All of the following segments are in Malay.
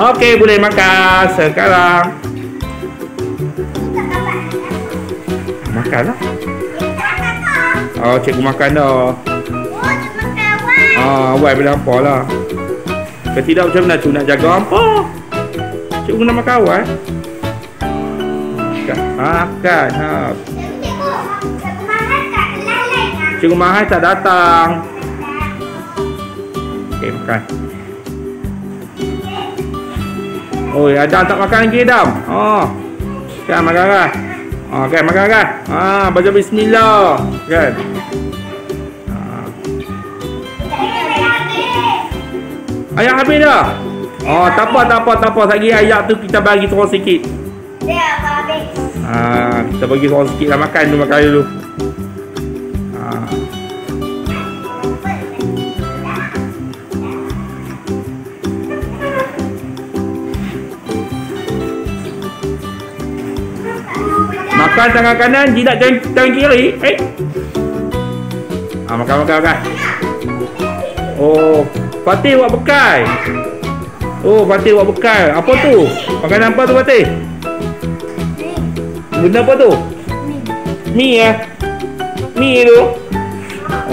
Okey, boleh makan sekarang. Makanlah. Oh, cikgu makan dah. Awak boleh apa lah. Kalau tidak macam mana tu nak jaga apa? Cikgu nak makan awak. Makan. Cikgu Mahal tak datang. Okey, makan. Oh, Adam tak makan lagi, Adam. Kan makan kan? Kan makan kan? Baca bismillah. Kan? Ayat habis dah. Tak apa. Lagi ayat tu kita bagi turun sikit. Dia habis. Kita bagi turun sikit lah. Makan dulu. Makan tangan kanan, jidat tangan kiri. Makan. Oh, Fatih buat bekal. Fatih buat bekal. Apa tu? Makanan apa tu, Fatih? Benda apa tu? Mi Mi tu.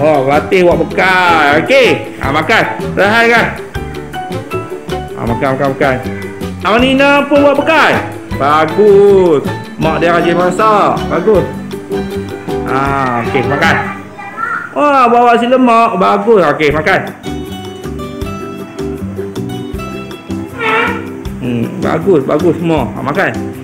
Fatih buat bekal. Okey. Makan. Tahan kan? Makan. Awak Nina pun buat bekal. Bagus. Mak dia rajin masak. Bagus. Okey, makan. Bawa si lemak. Bagus. Okey, makan. Bagus semua. Makan.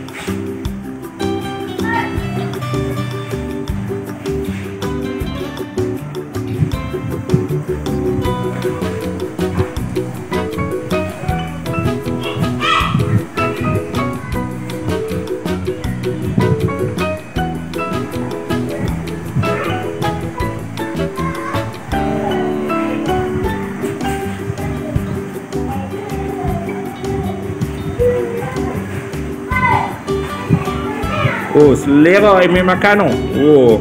Selera makan tu.